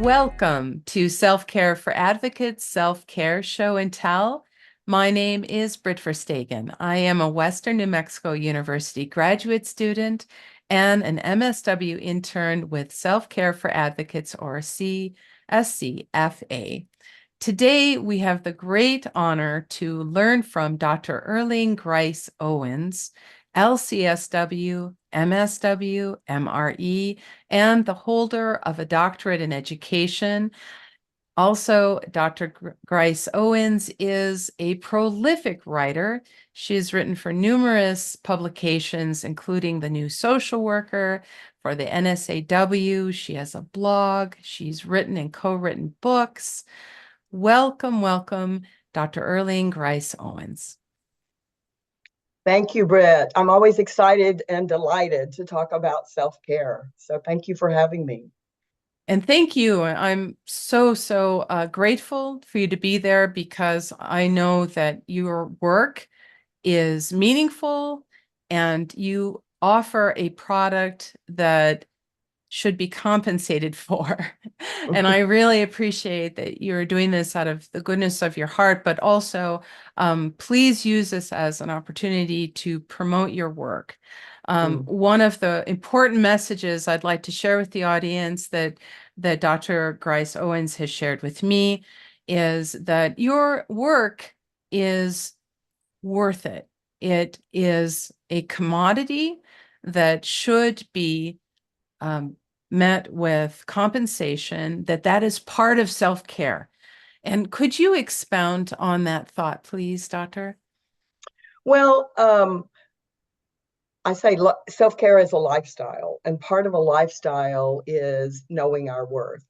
Welcome to Self-Care for Advocates, Self-Care Show and Tell. My name is Britt Verstegen. I am a Western New Mexico University graduate student and an MSW intern with Self-Care for Advocates, or SCFA. Today, we have the great honor to learn from Dr. Erlene Grise-Owens, LCSW, MSW, MRE, and the holder of a doctorate in education. Also, Dr. Grise-Owens is a prolific writer. She's written for numerous publications, including The New Social Worker, for the NSAW. She has a blog. She's written and co-written books. Welcome, welcome, Dr. Erlene Grise-Owens. Thank you, Britt. I'm always excited and delighted to talk about self-care. So thank you for having me. And thank you. I'm so grateful for you to be there, because I know that your work is meaningful and you offer a product that should be compensated for. And I really appreciate that you're doing this out of the goodness of your heart, but also please use this as an opportunity to promote your work. One of the important messages I'd like to share with the audience that Dr. Grise-Owens has shared with me is that your work is worth it. It is a commodity that should be met with compensation, that is part of self-care. And could you expound on that thought, please, Doctor? Well, I say self-care is a lifestyle, and part of a lifestyle is knowing our worth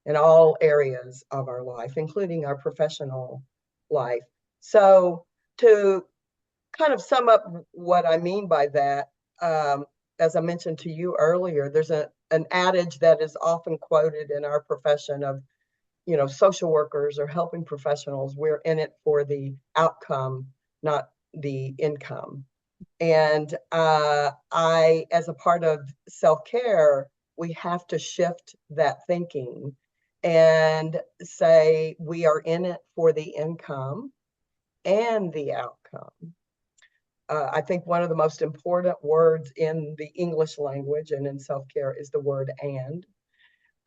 in all areas of our life, including our professional life. So to kind of sum up what I mean by that, as I mentioned to you earlier, there's an adage that is often quoted in our profession of, social workers or helping professionals. We're in it for the outcome, not the income. And as a part of self-care, we have to shift that thinking and say we are in it for the income and the outcome. I think one of the most important words in the English language and in self-care is the word and.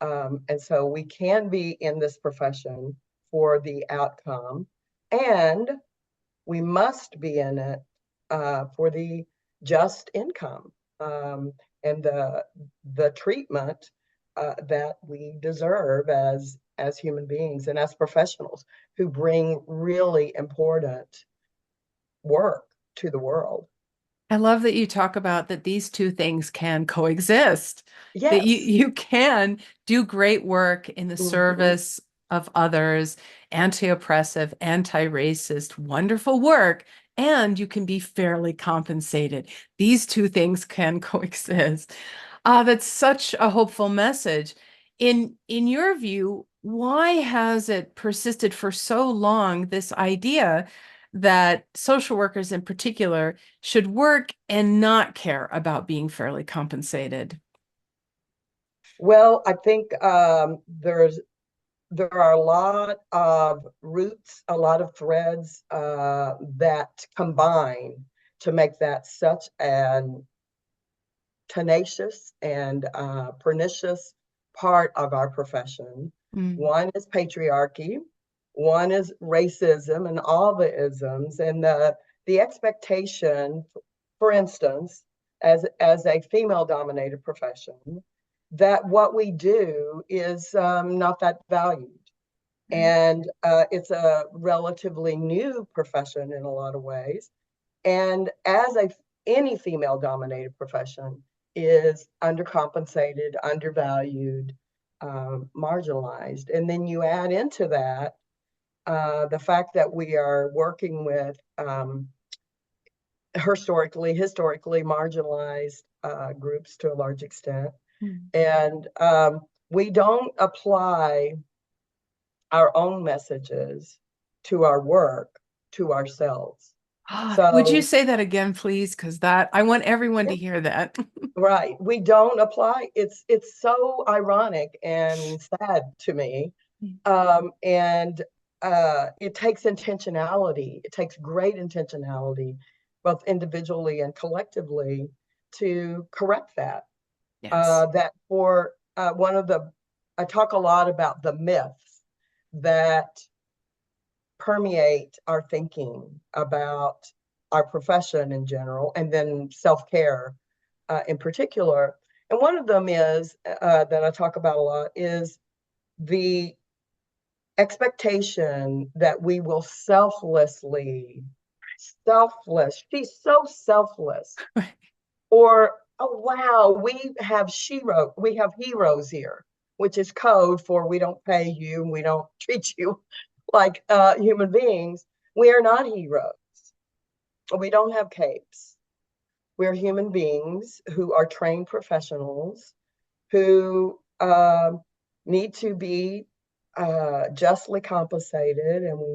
And so we can be in this profession for the outcome, and we must be in it for the just income and the treatment that we deserve as human beings and as professionals who bring really important work to the world. I love that you talk about that these two things can coexist, that Yes. you can do great work in the service of others, anti-oppressive, anti-racist, wonderful work, and you can be fairly compensated. These two things can coexist. That's such a hopeful message. In your view, why has it persisted for so long, this idea that social workers in particular should work and not care about being fairly compensated? Well, I think there are a lot of roots, a lot of threads that combine to make that such an tenacious and pernicious part of our profession. One is patriarchy, one is racism and all the isms, and the expectation, for instance, as a female-dominated profession, that what we do is not that valued. And it's a relatively new profession in a lot of ways. And as any female-dominated profession is undercompensated, undervalued, marginalized. And then you add into that the fact that we are working with historically marginalized groups to a large extent. And we don't apply our own messages to our work, to ourselves. Would you So, say that again, please? Because I want everyone to hear that. right, we don't apply. It's so ironic and sad to me. And it takes intentionality. It takes great intentionality, both individually and collectively, to correct that. Yes. That for I talk a lot about the myths that permeate our thinking about our profession in general, and then self-care in particular. And one of them is that I talk about a lot is the expectation that we will selfless, she's so selfless, or oh wow, we have heroes here, which is code for we don't pay you, we don't treat you like human beings. We are not heroes. We don't have capes. We're human beings who are trained professionals who need to be justly compensated, and we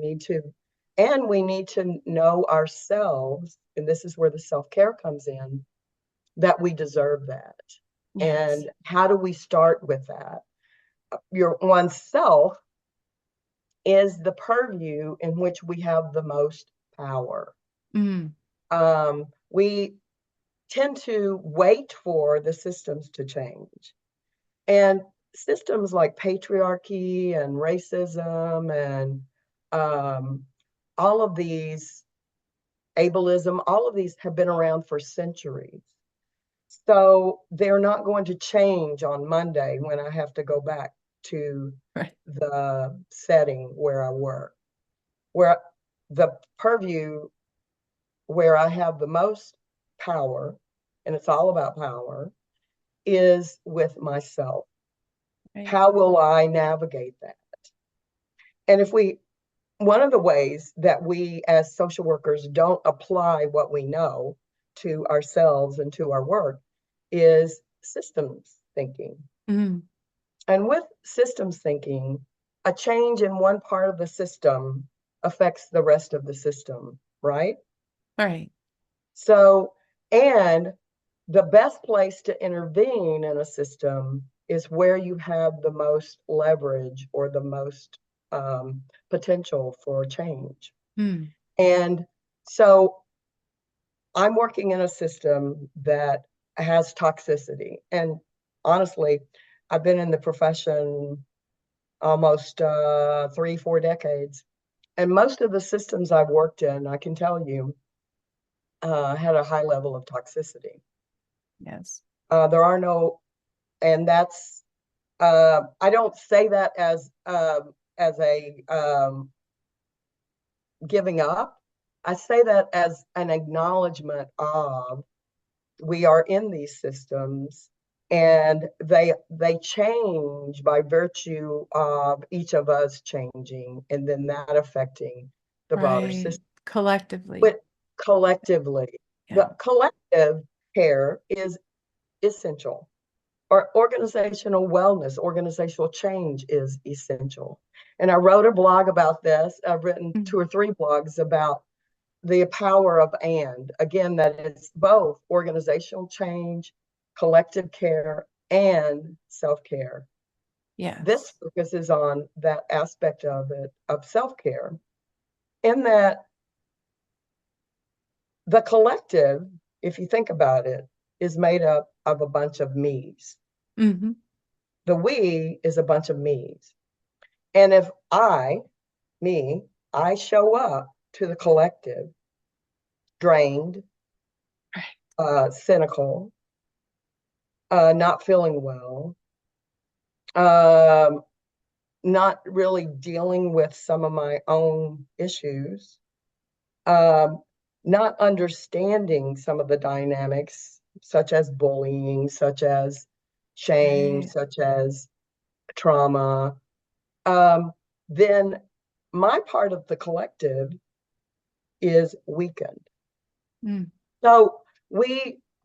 need to know ourselves, and this is where the self-care comes in, that we deserve that. Yes. And how do we start with that? Your oneself is the purview in which we have the most power. Mm. We tend to wait for the systems to change. And systems like patriarchy and racism and all of these, ableism, all of these have been around for centuries. So they're not going to change on Monday when I have to go back to Right. the setting where I work, where the purview where I have the most power, and it's all about power, is with myself. Right. How will I navigate that? And one of the ways that we as social workers don't apply what we know to ourselves and to our work is systems thinking. Mm. And with systems thinking, a change in one part of the system affects the rest of the system, right? Right. So, and the best place to intervene in a system is where you have the most leverage or the most potential for change. Mm. And so I'm working in a system that has toxicity. And honestly, I've been in the profession almost 3, 4 decades. And most of the systems I've worked in, I can tell you, had a high level of toxicity. Yes. There are no, and that's, I don't say that as a giving up. I say that as an acknowledgement of we are in these systems, and they change by virtue of each of us changing, and then that affecting the broader Right. system. Collectively. But collectively, Yeah. the collective care is essential. Or organizational wellness, organizational change is essential. And I wrote a blog about this. I've written Mm. 2 or 3 blogs about the power of and, again, that it's both organizational change, collective care, and self-care. This Yes. focuses on that aspect of it, of self-care, in that the collective, if you think about it, is made up of a bunch of me's. Mm-hmm. The we is a bunch of me's. And if I show up to the collective drained, cynical, not feeling well, um, not really dealing with some of my own issues, um, not understanding some of the dynamics, such as bullying, such as shame, Right. such as trauma, then my part of the collective is weakened. Mm. So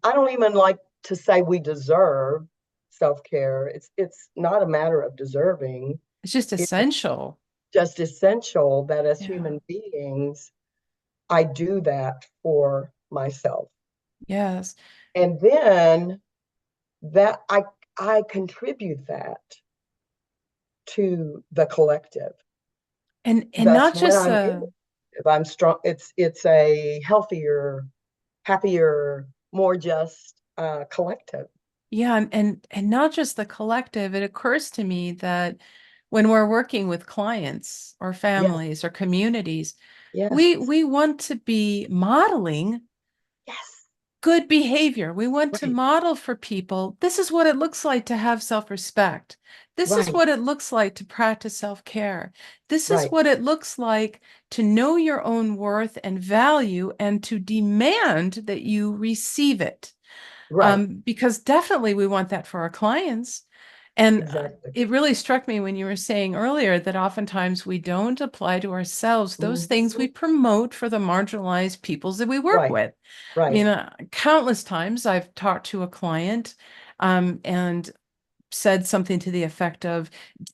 I don't even like to say we deserve self-care. It's not a matter of deserving. It's just It's essential. just essential that as Yeah. human beings, I do that for myself. Yes. And then that I contribute that to the collective. And That's not when just I'm the if I'm strong, it's a healthier, happier, more just collective. yeah, and not just the collective. It occurs to me that when we're working with clients or Yes, families or communities, yes, we want to be modeling yes, good behavior. We want to right, model for people, this is what it looks like to have self-respect. This is right, what it looks like to practice self-care. This is right, what it looks like to know your own worth and value and to demand that you receive it. right, Because definitely we want that for our clients. And exactly. it really struck me when you were saying earlier that oftentimes we don't apply to ourselves those things we Mhm. promote for the marginalized peoples that we work Right, with. I right. mean, countless times I've talked to a client and said something to the effect of,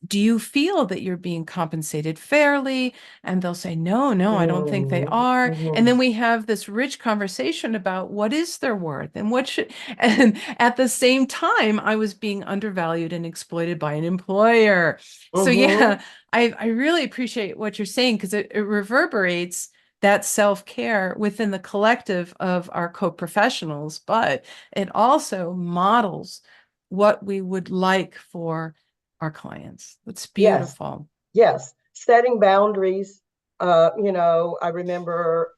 do you feel that you're being compensated fairly? And they'll say, no, no, I don't think they Mhm, are. And then mhm, we have this rich conversation about what is their worth and what should, and at the same time, I was being undervalued and exploited by an employer. So mhm. yeah, I really appreciate what you're saying because it reverberates that self-care within the collective of our co-professionals, but it also models what we would like for our clients. That's Yes, beautiful. yes. Setting boundaries. I remember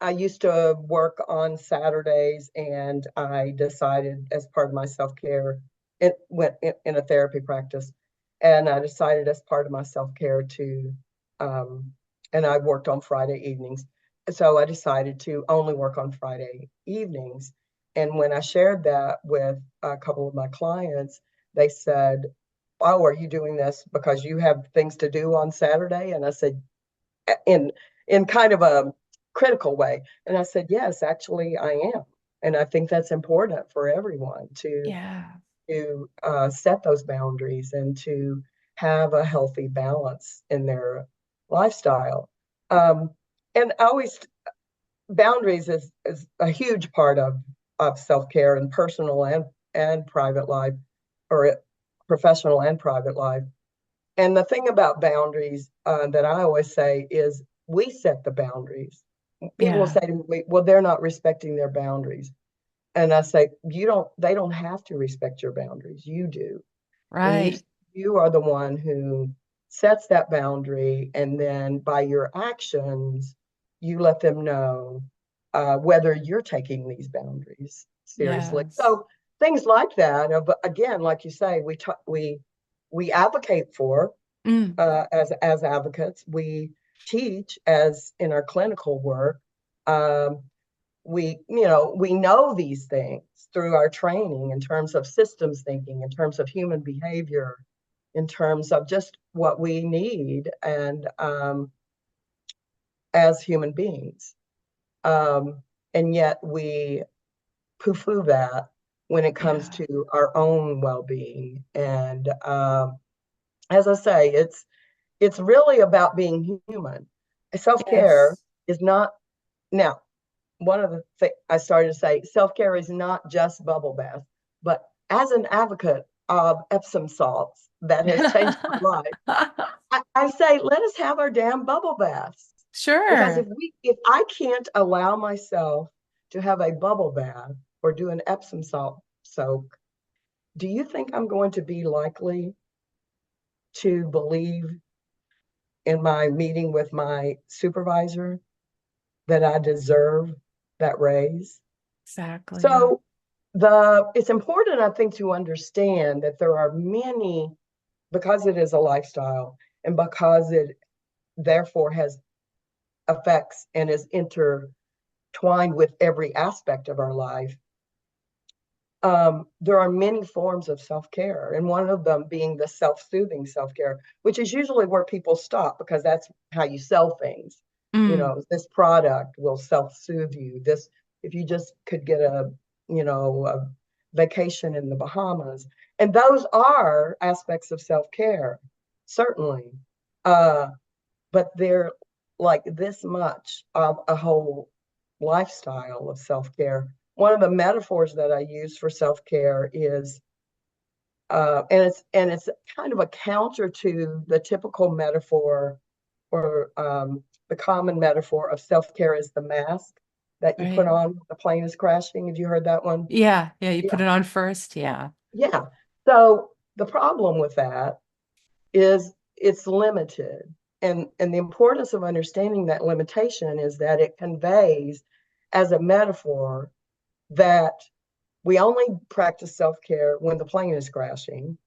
I used to work on Saturdays, and I decided as part of my self-care, it went in a therapy practice, and I decided as part of my self-care to, um, and I worked on Friday evenings. So I decided to only work on Friday evenings. And when I shared that with a couple of my clients, they said, oh, are you doing this because you have things to do on Saturday? And I said, in kind of a critical way. And I said, yes, actually I am. And I think that's important for everyone Yeah. to set those boundaries and to have a healthy balance in their lifestyle. Um, and I always boundaries is a huge part of self-care and personal and private life, or professional and private life. And the thing about boundaries that I always say is we set the boundaries. People will Yeah. say to me, well, they're not respecting their boundaries. And I say, they don't have to respect your boundaries. You do. And Right. you are the one who sets that boundary. And then by your actions, you let them know whether you're taking these boundaries seriously. Yes. So things like that, again, like you say, we advocate for Mm. as advocates. We teach as in our clinical work. Um, we know these things through our training in terms of systems thinking, in terms of human behavior, in terms of just what we need and as human beings. And yet we poo-poo that when it comes Yeah. to our own well-being. And as I say, it's really about being human. Self-care Yes. is not now. One of the things I started to say, self-care is not just bubble bath, but as an advocate of Epsom salts that has changed my life, I say, let us have our damn bubble baths. Because Sure. if I can't allow myself to have a bubble bath or do an Epsom salt soak, do you think I'm going to be likely to believe in my meeting with my supervisor that I deserve that raise? Exactly. So it's important, I think, to understand that there are many, because it is a lifestyle and because it therefore has effects and is intertwined with every aspect of our life. There are many forms of self-care, and one of them being the self-soothing self-care, which is usually where people stop because that's how you sell things. Mm. This product will self-soothe you. This, if you just could get a vacation in the Bahamas, and those are aspects of self-care, certainly. Uh, but like this much of a whole lifestyle of self-care. One of the metaphors that I use for self-care is, and it's kind of a counter to the typical metaphor or the common metaphor of self-care is the mask that you put Right. on when the plane is crashing. Have you heard that one? Yeah. Yeah. You put Yeah, it on first. Yeah. yeah. So the problem with that is it's limited. And the importance of understanding that limitation is that it conveys as a metaphor that we only practice self-care when the plane is crashing,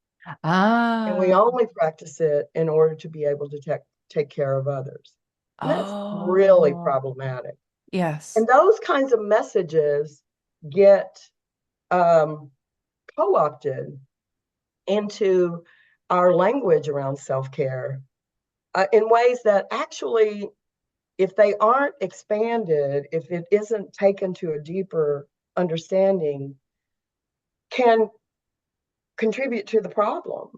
and we Ah. only practice it in order to be able to take care of others. And that's really Oh, problematic. yes. And those kinds of messages get um, co-opted into our language around self-care in ways that actually, if they aren't expanded, if it isn't taken to a deeper understanding, can contribute to the problem.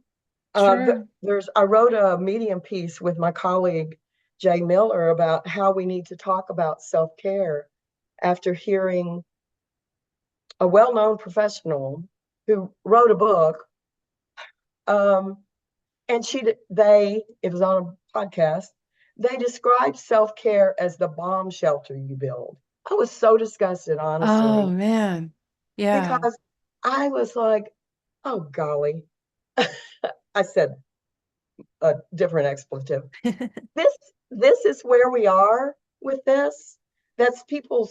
Sure. I wrote a Medium piece with my colleague Jay Miller about how we need to talk about self-care after hearing a well-known professional who wrote a book. And it was on a podcast. They described self-care as the bomb shelter you build. I was so disgusted, Oh, honestly, man. Yeah. because I was like, oh golly. I said a different expletive. This this is where we are with this. That's people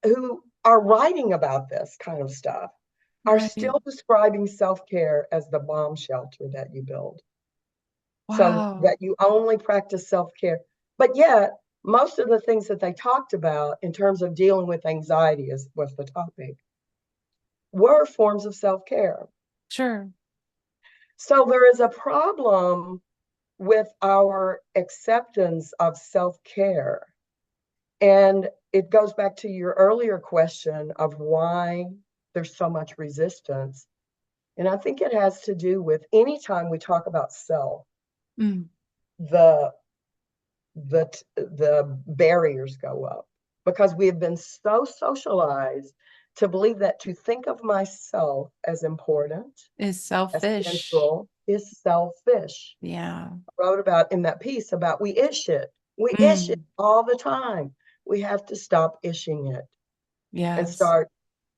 who are writing about this kind of stuff are Right. still describing self-care as the bomb shelter that you build. So Wow. that you only practice self-care. But yet, most of the things that they talked about in terms of dealing with anxiety was the topic, were forms of self-care. Sure. So there is a problem with our acceptance of self-care. And it goes back to your earlier question of why there's so much resistance. And I think it has to do with anytime we talk about self, Mm. the the barriers go up because we have been so socialized to believe that to think of myself as important, Is selfish. essential, is selfish. Yeah. I wrote about in that piece about we ish it. We ish it Mm. all the time. We have to stop ishing it and Yes. start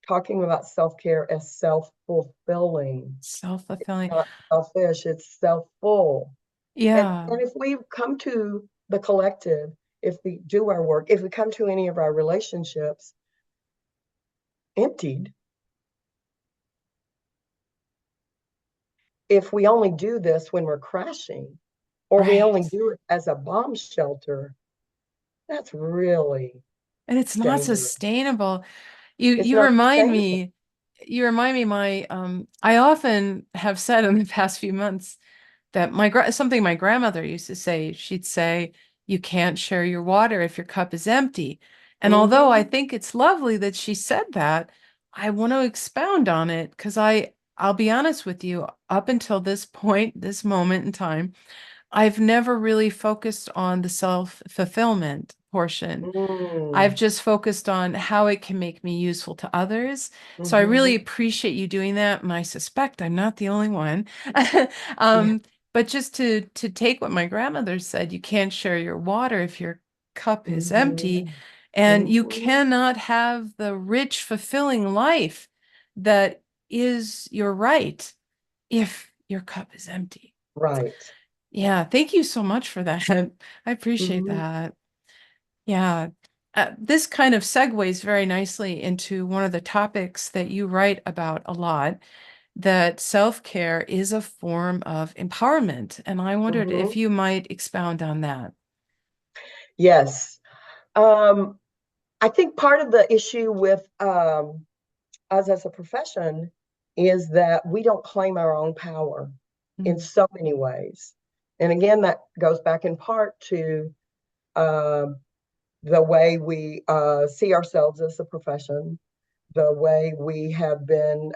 talking about self-care as self-fulfilling. It's Self-fulfilling. not selfish, it's self-full. Yeah. And if we come to the collective, if we do our work, if we come to any of our relationships emptied, if we only do this when we're crashing, or we only Right. do it as a bomb shelter, that's really And it's not dangerous. sustainable. You It's you not remind sustainable. me, you remind me my I often have said in the past few months that something my grandmother used to say, she'd say, you can't share your water if your cup is empty. And although I Mm-hmm. think it's lovely that she said that, I want to expound on it because I'll be honest with you, up until this point, this moment in time, I've never really focused on the self-fulfillment portion. I've Mm. just focused on how it can make me useful to others. So I really Mm-hmm. appreciate you doing that. And I suspect I'm not the only one. Yeah. Um, but just to take what my grandmother said, you can't share your water if your cup is empty, Mm-hmm. and you Mm-hmm. cannot have the rich, fulfilling life that is your right if your cup is empty. Right. Yeah, thank you so much for that. I appreciate Mm-hmm. that. Yeah. This kind of segues very nicely into one of the topics that you write about a lot, that self-care is a form of empowerment. And I wondered if Mm-hmm. you might expound on that. Yes. Um, I think part of the issue with us as a profession is that we don't claim our own power in Mm. so many ways. And again, that goes back in part to uh, the way we see ourselves as a profession, the way we have been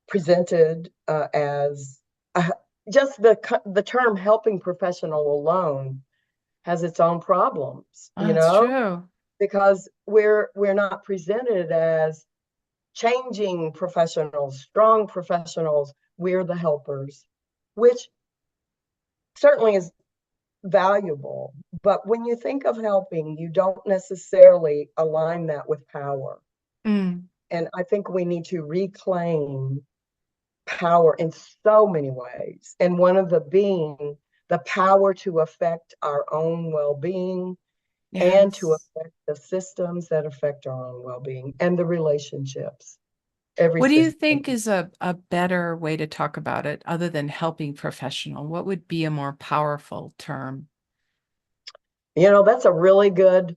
presented as uh, just the term helping professional alone has its own problems, Oh, it's true. because we're not presented as changing professionals, strong professionals. We're the helpers, which certainly is valuable. But when you think of helping, you don't necessarily align that with power. Mm. And I think we need to reclaim power in so many ways. And one of the being the power to affect our own well-being and to Yes. affect the systems that affect our own well-being and the relationships. Every What do you system. think is a better way to talk about it other than helping professional? What would be a more powerful term? That's a really good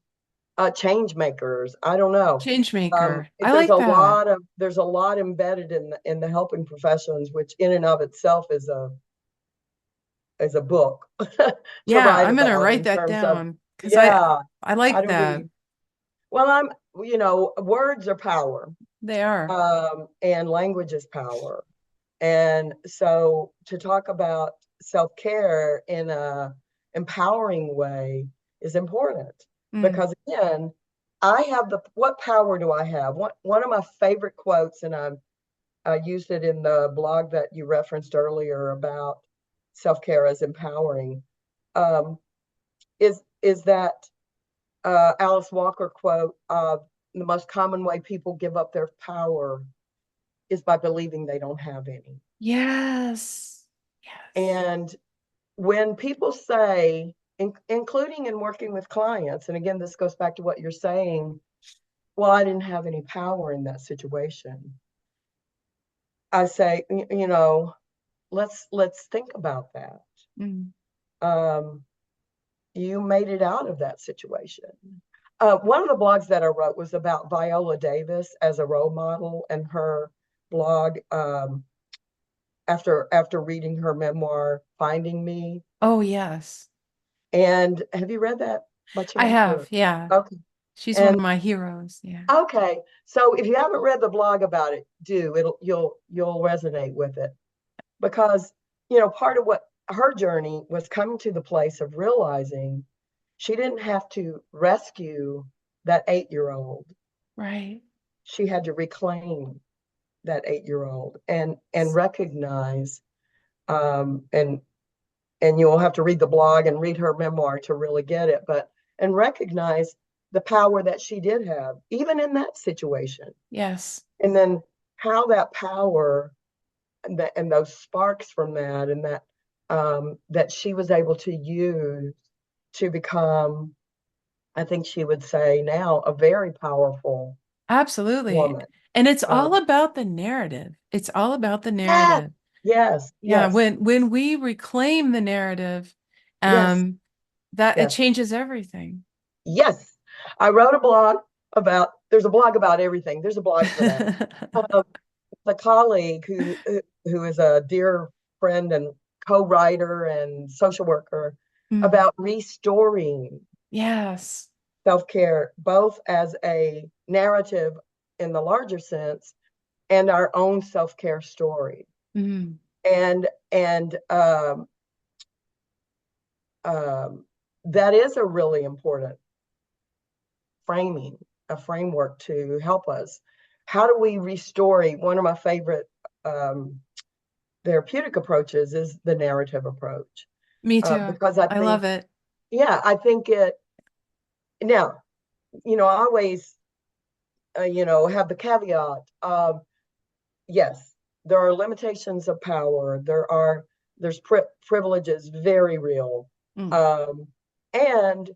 change makers. I don't know. Change maker. I There's like a that. lot embedded in the helping professions, which in and of itself is a book to Yeah, write I'm gonna about write in that terms of, down because yeah, I how like do that. we, well, words are power, They are. and language is power. And so to talk about self-care in a empowering way is important, Mm. because again, what power do I have? One of my favorite quotes, and I used it in the blog that you referenced earlier about self-care as empowering, um, is that Alice Walker quote of the most common way people give up their power is by believing they don't have any. Yes. Yes. And when people say, including in working with clients, and again, this goes back to what you're saying, well, I didn't have any power in that situation. I say, let's think about that. Mm. Um, you made it out of that situation. One of the blogs that I wrote was about Viola Davis as a role model, and her blog, after reading her memoir, Finding Me. Oh, yes. And have you read that by I chance? have. Or Yeah. okay. She's one And of my heroes. Yeah. okay, so if you haven't read the blog about it, you'll resonate with it, because part of what her journey was coming to the place of realizing she didn't have to rescue that 8-year-old. Right. She had to reclaim that 8-year-old and recognize, and you'll have to read the blog and read her memoir to really get it, but and recognize the power that she did have, even in that situation. Yes. And then how that power and those sparks from that, and that she was able to use to become, I think she would say now, a very powerful Absolutely. woman. And it's all Um, about the narrative. It's all about the yes, narrative. yes, Yeah, yes, when we reclaim the narrative, yes, that it yes, changes everying. yes. I wrote a blog there's a blog about everything. There's a blog for that. Um, a colleague who is a dear friend and co-writer and social worker, Mm. about restoring Yes. self-care, both as a narrative in the larger sense and our own self-care story. Mm. And that is a really important framing, a framework to help us. How do we restore? One of my favorite um, therapeutic approaches is the narrative approach, Me too. because I I think, love it. yeah, I think it. Now, I always, have the caveat of, yes, there are limitations of power. There's privileges, very real, Mm. um, and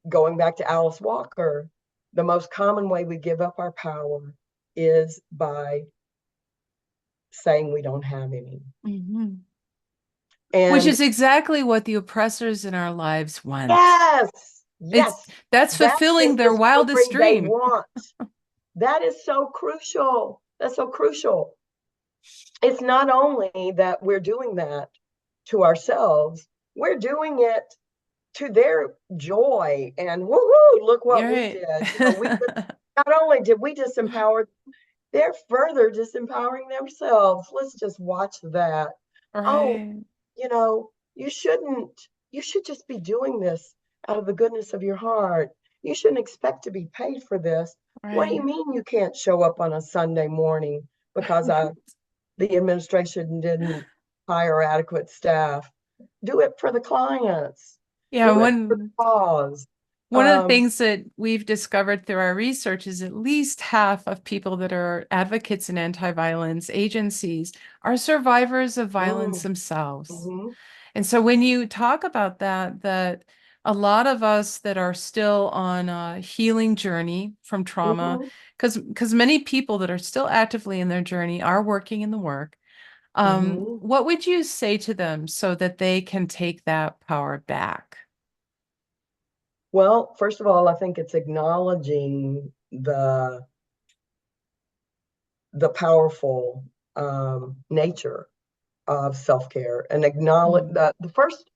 going back to Alice Walker, the most common way we give up our power is by saying we don't have any. Mhm. Which And is exactly what the oppressors in our lives want. yes, It's yes, that's that is fulfilling the their story wildest they dream. want. That is so crucial. That's so crucial. It's not only that we're doing that to ourselves, we're doing it to their joy and woohoo, look what You're we right. did. Not only did we disempower, they're further disempowering themselves. Let's just watch that. Oh, Right. you shouldn't you should just be doing this out of the goodness of your heart. You shouldn't expect to be paid for this. What do you Right. mean you can't show up on a Sunday morning because the administration didn't hire adequate staff? Do it for the clients. Yeah, Do it for the cause. one of the things that we've discovered through our research is at least half of people that are advocates in anti-violence agencies are survivors of violence mm, themselves. mhm, And so when you talk about that, that a lot of us that are still on a healing journey from trauma, mhm, because many people that are still actively in their journey are working in the work. mhm. What would you say to them so that they can take that power back? Well, first of all, I think it's acknowledging the powerful nature of self-care and acknowledge Mm, the first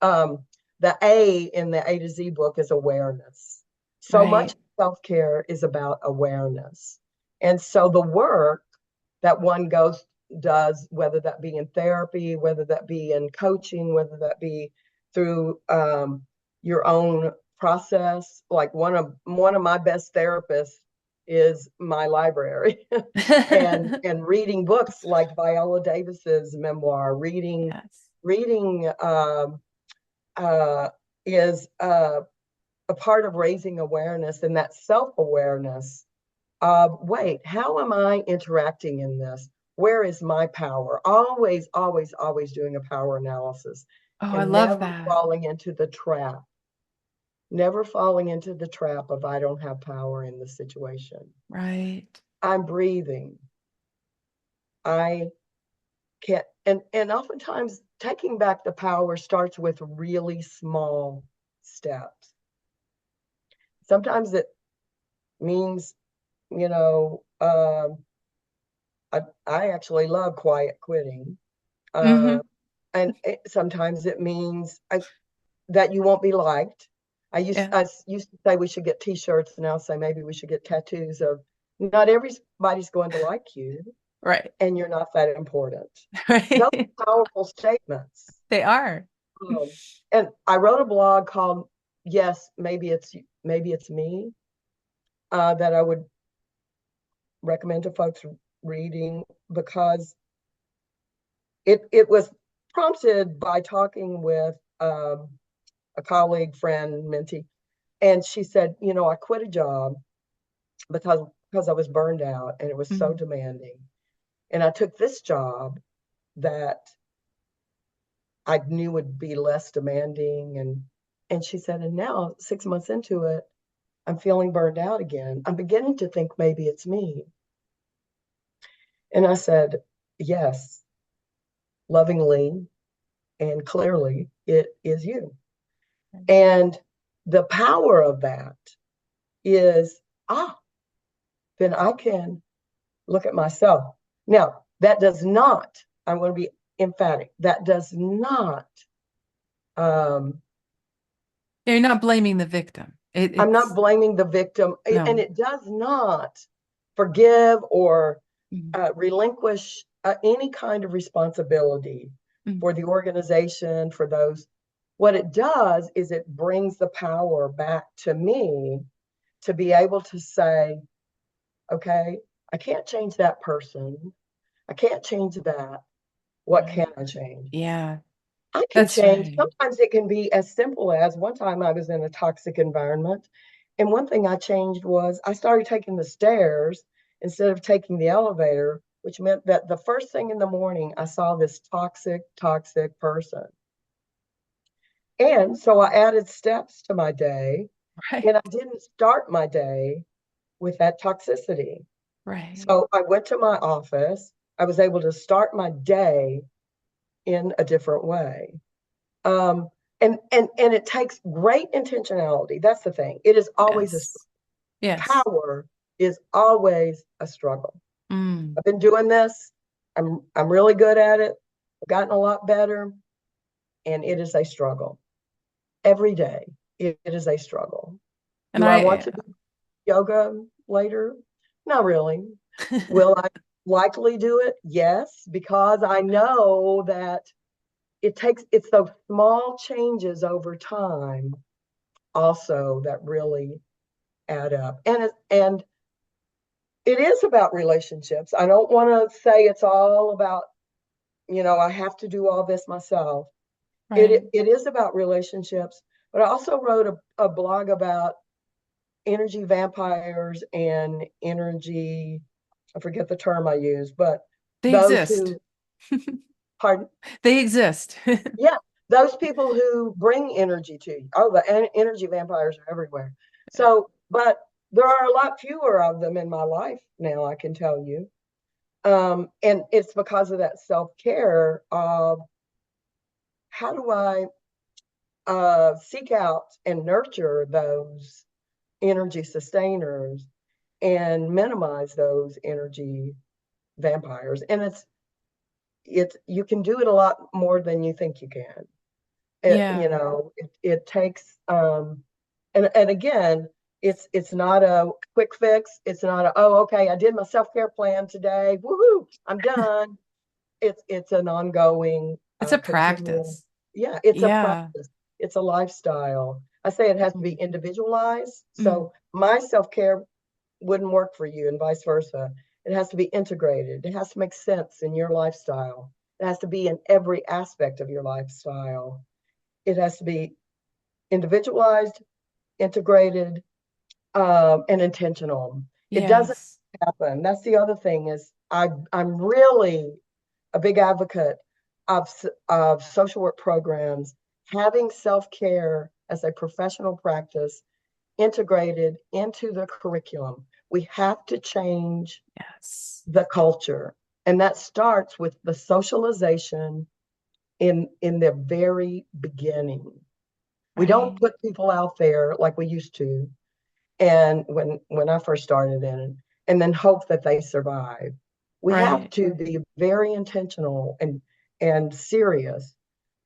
the A in the A to Z book is awareness. So much right. self-care is about awareness. And so the work that one does, whether that be in therapy, whether that be in coaching, whether that be through your own process. Like one of my best therapists is my library, and reading books like Viola Davis's memoir, Yes. reading uh, is a part of raising awareness, and that self-awareness of, wait, how am I interacting in this? Where is my power? Always, always, always doing a power analysis Oh, I and love never that. falling into the trap. Never falling into the trap of I don't have power in the situation. Right. I'm breathing. I can't, and oftentimes taking back the power starts with really small steps. Sometimes it means, you know, I actually love quiet quitting. Uh, Hmm. and sometimes it means that you won't be liked. Yeah. I used to say we should get T-shirts, and now say maybe we should get tattoos of not everybody's going to like you, Right. and you're not that important. Those Right. are powerful statements. They are. Um, and I wrote a blog called "Yes, maybe it's me," that I would recommend to folks reading, because it was prompted by talking with a colleague, friend, mentee, and she said, I quit a job because I was burned out and it was so Mhm. demanding, and I took this job that I knew would be less demanding, and she said, and now 6 months into it, I'm feeling burned out again. I'm beginning to think maybe it's me. And I said, yes, lovingly and clearly, it is you. And the power of that is, then I can look at myself. Now, that does not, I'm going to be emphatic, that does not, um, You're not blaming the victim. I'm not It's blaming the victim, and no. it does not forgive or Mhm. relinquish any kind of responsibility Mhm. for the organization, for those. What it does is it brings the power back to me to be able to say, okay, I can't change that person. I can't change that. What can Right. I change? Yeah, I can that's change. right. Sometimes it can be as simple as, one time I was in a toxic environment. And one thing I changed was I started taking the stairs instead of taking the elevator, which meant that the first thing in the morning, I saw this toxic, toxic person. And so I added steps to my day, Right. and I didn't start my day with that toxicity. Right. So I went to my office. I was able to start my day in a different way. Um, and it takes great intentionality. That's the thing. It is always a Yes. Yes. power is always a struggle. Mm. I've been doing this. I'm really good at it. I've gotten a lot better, and it is a struggle every day. It is a struggle. And Do I want I to do yoga later? Not really. Will I likely do it? Yes, because I know that it's those small changes over time also that really add up. And it is about relationships. I don't want to say it's all about, I have to do all this myself. Right. It is about relationships, but I also wrote a blog about energy vampires and energy, I forget the term I use, but They those exist. who, pardon? They exist. Yeah, those people who bring energy to you. Oh, the energy vampires are everywhere. So, but there are a lot fewer of them in my life now, I can tell you. And it's because of that self-care of how do I seek out and nurture those energy sustainers and minimize those energy vampires. And it's you can do it a lot more than you think you can. Yeah. It takes and again, it's not a quick fix. It's not a, oh, okay, I did my self-care plan today. Woohoo, I'm done. It's an ongoing It's a continual. practice. Yeah, it's a Yeah. practice. It's a lifestyle. I say it has to be individualized. Mm. So my self-care wouldn't work for you and vice versa. It has to be integrated. It has to make sense in your lifestyle. It has to be in every aspect of your lifestyle. It has to be individualized, integrated, and intentional. It doesn't Yes. happen. That's the other thing is I'm really a big advocate of social work programs having self-care as a professional practice integrated into the curriculum. We have to change Yes. the culture. And that starts with the socialization in the very beginning. We don't Right. put people out there like we used to. And when I first started in, and then hope that they survive. We have Right. to be very intentional and serious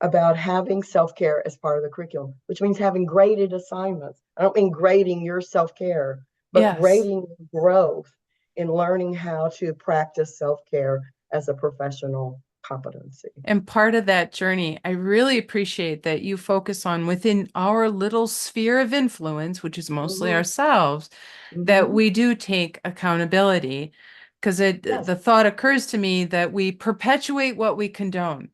about having self-care as part of the curriculum, which means having graded assignments. I don't mean grading your self-care, but Yes. grading growth in learning how to practice self-care as a professional competency. And part of that journey, I really appreciate that you focus on within our little sphere of influence, which is mostly Mm-hmm. ourselves, that Mm-hmm. we do take accountability. Because Yes. the thought occurs to me that we perpetuate what we condone.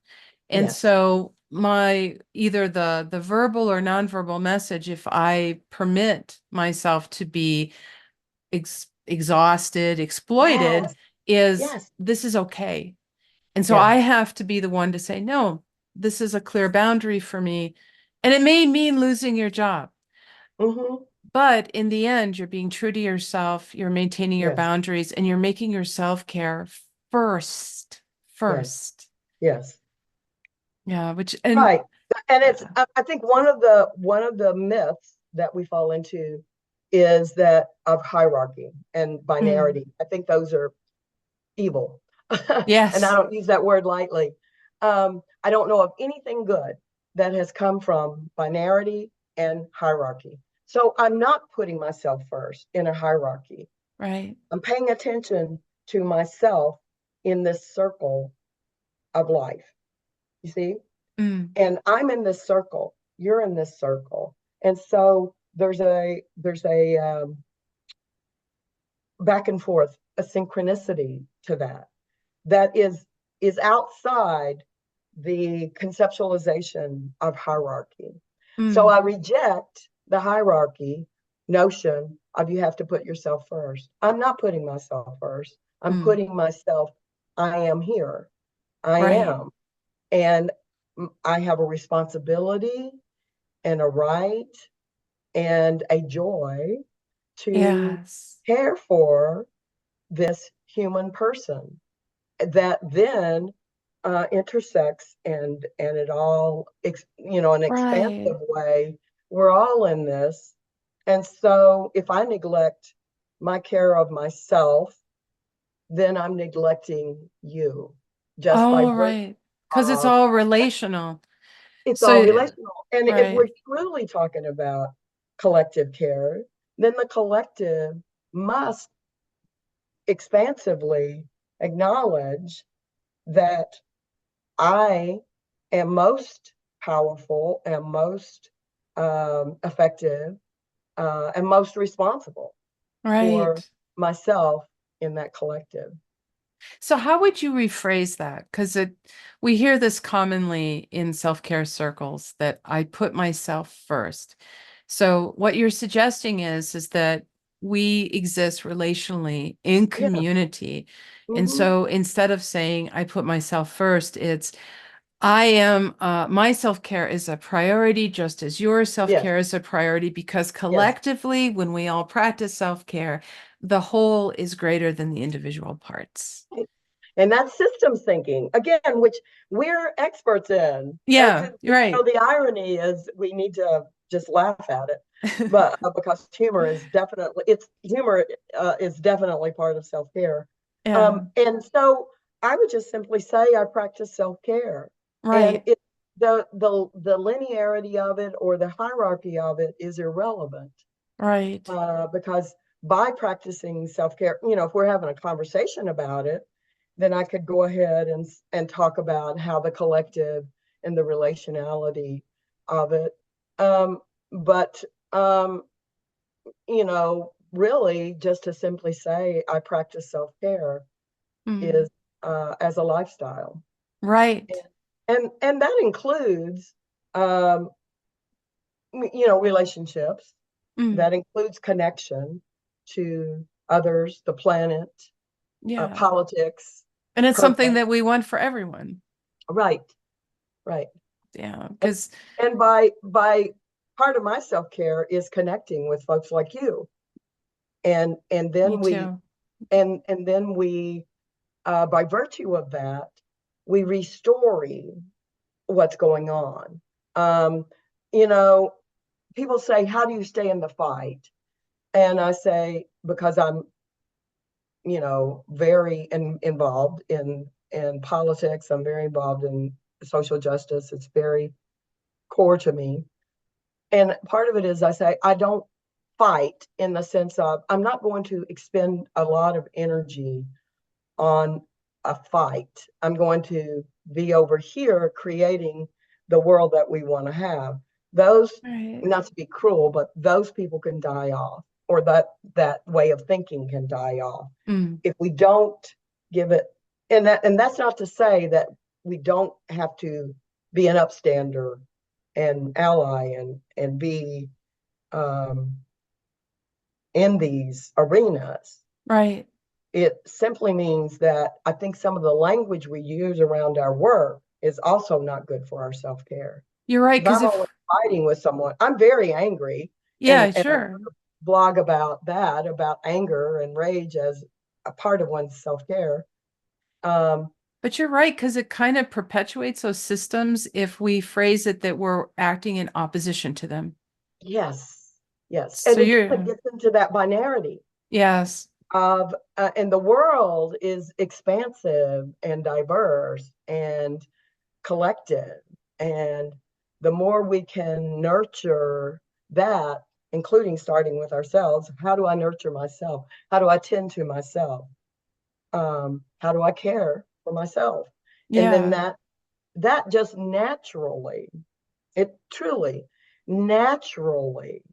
And Yes. so my either the verbal or nonverbal message, if I permit myself to be exhausted, exploited, Yes. is Yes. this is okay. And so Yeah. I have to be the one to say, no, this is a clear boundary for me. And it may mean losing your job. Mm-hmm. But in the end, you're being true to yourself, you're maintaining your Yes. boundaries, and you're making your self-care first. Yes. First. Yes. Yeah, which and Right. And it's yeah. I think one of the myths that we fall into is that of hierarchy and Mm, binarity. I think those are evil. And I yes. don't use that word lightly. I don't know of anything good that has come from binarity and hierarchy. So I'm not putting myself first in a hierarchy. Right. I'm paying attention to myself in this circle of life. You see? Mm, And I'm in this circle, you're in this circle. And so there's a back and forth, a synchronicity to that is outside the conceptualization of hierarchy. So mm, I reject the hierarchy notion of you have to put yourself first. I'm not putting myself first. I'm mm. putting myself, I am here. I Right. am. And I have a responsibility and a right and a joy to Yes. care for this human person that then intersects and it all an Right. expansive way. We're all in this. And so if I neglect my care of myself, then I'm neglecting you just by Oh, virtue right. Because it's of all relational. it's all So, relational. And if right. we're truly talking about collective care, then the collective must expansively acknowledge that I am most powerful and most effective and most responsible for Right. myself in that collective. So how would you rephrase that? Because we hear this commonly in self-care circles that I put myself first. So what you're suggesting is that we exist relationally in Yeah. community. And Mm-hmm. so instead of saying I put myself first, it's I am my self-care is a priority, just as your Yes. self-care is a priority, because Yes. collectively, when we all practice self-care, the whole is greater than the individual parts. And that's systems thinking again, which we're experts in. Yeah, you're right. The irony is we need to just laugh at it, but because humor is definitely part of self care. Yeah, And so I would just simply say I practice self care, and right, the linearity of it or the hierarchy of it is irrelevant right. because by practicing self care, if we're having a conversation about it, then I could go ahead and talk about how the collective and the relationality of it. But really, just to simply say I practice self care is Mm, as a lifestyle, right. and that includes relationships. Mm, That includes connection to others, the planet, yeah. politics, And it's something purpose. that we want for everyone. Right, right. Yeah, And, because and by part of my self-care is connecting with folks like you. And me then we too. and then we by virtue of that, we restoring what's going on. Um, you know, People say, how do you stay in the fight? And I say, because I'm very involved in politics. I'm very involved in social justice. It's very core to me. And part of it is I say I don't fight in the sense of I'm not going to expend a lot of energy on a fight. I'm going to be over here creating the world that we want to have. Those, Right. not to be cruel, but those people can die off, or that way of thinking can die off Mm, if we don't give it. And that's not to say that we don't have to be an upstander and ally and be um, in these arenas. right. It simply means that I think some of the language we use around our work is also not good for our self-care. You're right. If Because I'm always fighting with someone, I'm very angry, yeah, and I sure. blog about that, about anger and rage as a part of one's self-care. Um, But you're right, because it kind of perpetuates those systems if we phrase it that we're acting in opposition to them. yes, yes. So And again, it you're, gets into that binarity yes, of, and the world is expansive and diverse and collective. And the more we can nurture that, including starting with ourselves, how do I nurture myself? How do I tend to myself? How do I care for myself? And then yeah, that just naturally, it truly naturally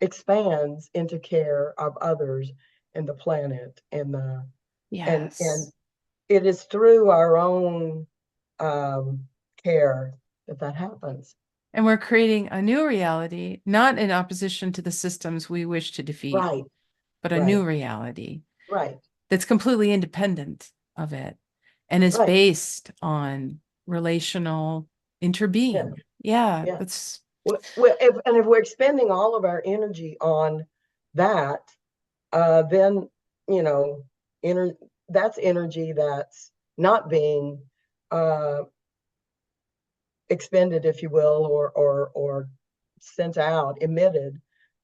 expands into care of others and the planet and yes. it is through our own um, care that happens. And we're creating a new reality, not in opposition to the systems we wish to defeat, Right, but a right, new reality right, that's completely independent of it and is right. based on relational Yeah, interbeing. Yeah, yeah. that's If we're expending all of our energy on that, then you know, ener- that's energy that's not being uh, expended, if you will, or sent out, emitted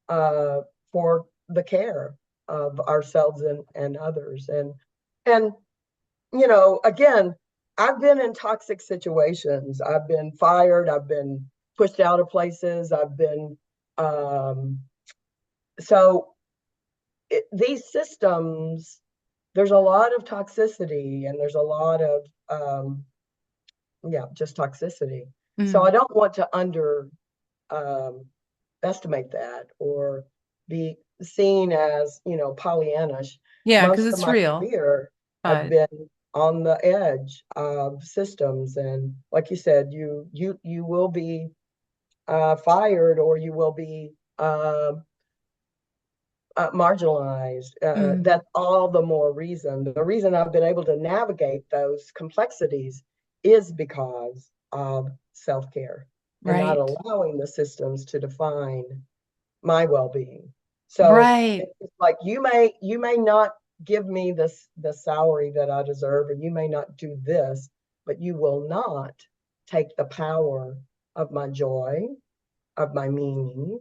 uh, for the care of ourselves and others. And again, I've been in toxic situations. I've been fired. I've been pushed out of places. I've been um, so these systems. There's a lot of toxicity and there's a lot of yeah, just toxicity. So I Mm. don't want to estimate that or be seen as, Pollyannish. Yeah, because Most of it's my real, career, I've but been on the edge of systems, and like you said, you will be fired, or you will be marginalized. mm, That's all the more reason. The reason I've been able to navigate those complexities is because of self-care and not right, allowing the systems to define my well-being. So right, it's like you may not give me the salary that I deserve, or you may not do this, but you will not take the power of my joy, of my meaning,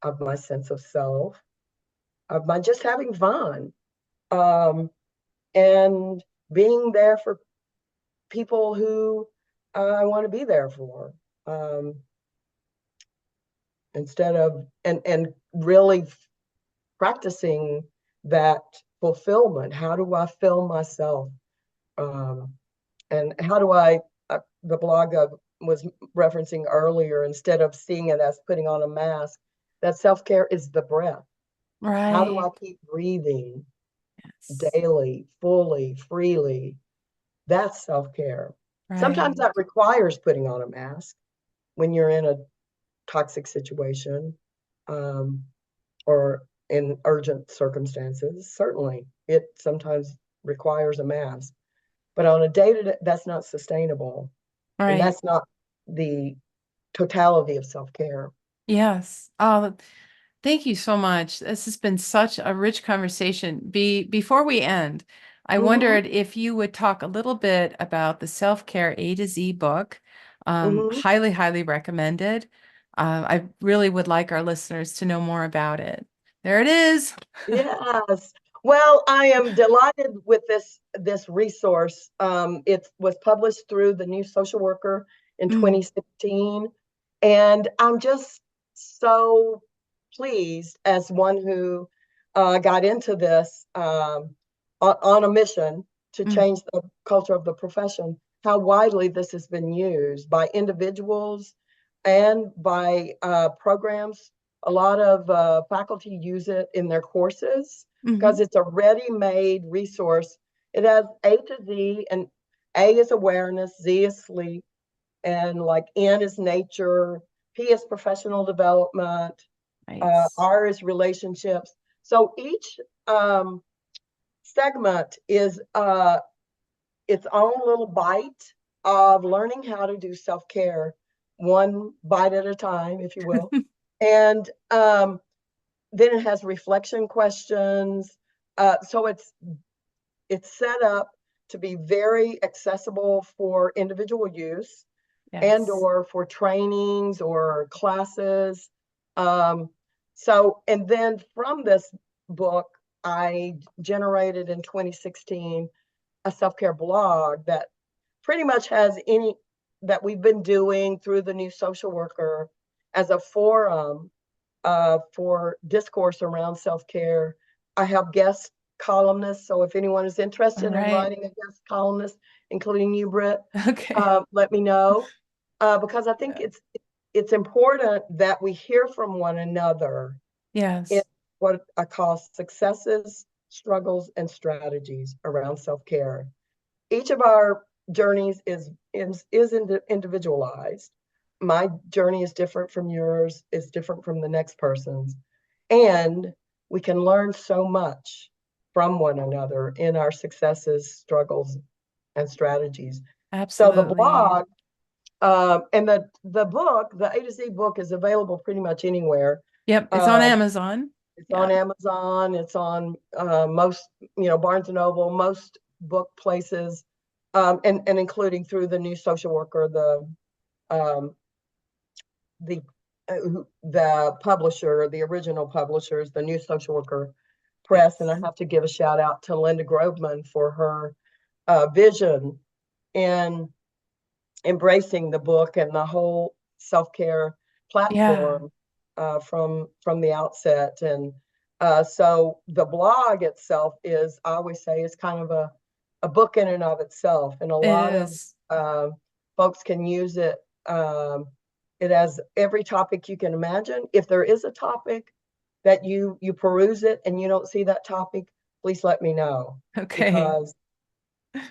of my sense of self, of my just having fun, um, and being there for people who I want to be there for, um, instead of and really practicing that fulfillment. How do I fill myself? Um, and how do the blog I was referencing earlier, instead of seeing it as putting on a mask, that self-care is the breath. How do I right. keep breathing Yes, daily, fully, freely? That's self-care. Sometimes right, that requires putting on a mask when you're in a toxic situation, um, or in urgent circumstances. Certainly, it sometimes requires a mask. But on a day-to-day, that's not sustainable. And right. that's not the totality of self-care. Yes. Oh, thank you so much. This has been such a rich conversation. Before we end, I Mm-hmm, wondered if you would talk a little bit about the Self-Care A to Z book. mm-hmm. Highly, highly recommended. I really would like our listeners to know more about it. There it is. Yes. Well, I am delighted with this resource. It was published through the New Social Worker in Mm, 2016, and I'm just so pleased, as one who got into this on a mission to mm, change the culture of the profession, how widely this has been used by individuals and by programs. A lot of faculty use it in their courses because mhm. it's a ready-made resource. It has A to Z, and A is awareness, Z is sleep, and like N is nature, P is professional development, Nice. R is relationships. So each segment is its own little bite of learning how to do self-care, one bite at a time, if you will. And then it has reflection questions. So it's set up to be very accessible for individual use, and Yes. or for trainings or classes. Um, and then from this book, I generated in 2016 a self-care blog that pretty much has any that we've been doing through the New Social Worker as a forum for discourse around self-care. I have guest columnists, so if anyone is All interested in right. writing a guest columnist, including you, Britt, Okay. let me know, because I think Yeah. it's important that we hear from one another in Yes. what I call successes, struggles, and strategies around self-care. Each of our journeys is individualized. My journey is different from yours, is different from the next person's, and we can learn so much from one another in our successes, struggles, and strategies. So the Absolutely. blog, and the book, the A to Z book, is available pretty much anywhere. Yep. It's on Uh, Amazon. it's Yeah. on Amazon. It's on most, Barnes and Noble, most book places, and including through the New Social Worker, um, the the publisher, the original publishers, the New Social Worker Press. And I Yes. have to give a shout out to Linda Groveman for her vision in embracing the book and the whole self-care Yeah. platform from the outset. And so the blog itself is, I always say, is kind of a book in and of itself, and a It lot of is. uh, folks can use it. It has every topic you can imagine. If there is a topic that you peruse it and you don't see that topic, please let me know. Okay. Because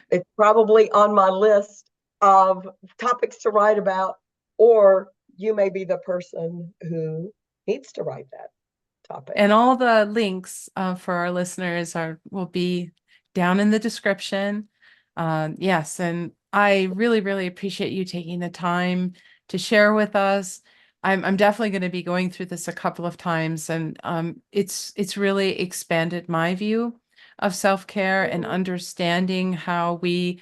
it's probably on my list of topics to write about, or you may be the person who needs to write that topic. And all the links for our listeners will be down in the description. Yes, and I really, really appreciate you taking the time to share with us. I'm definitely going to be going through this a couple of times, and it's really expanded my view of self-care and understanding how we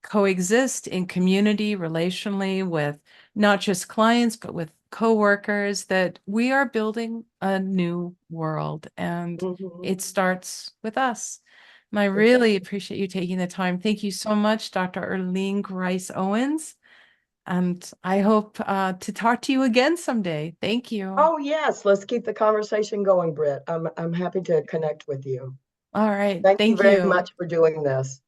coexist in community relationally with not just clients, but with coworkers, that we are building a new world and it starts with us. And I really appreciate you taking the time. Thank you so much, Dr. Erlene Grise-Owens. And I hope to talk to you again someday. Thank you. Oh, yes. Let's keep the conversation going, Britt. I'm happy to connect with you. All right. Thank you Thank very you. much for doing this.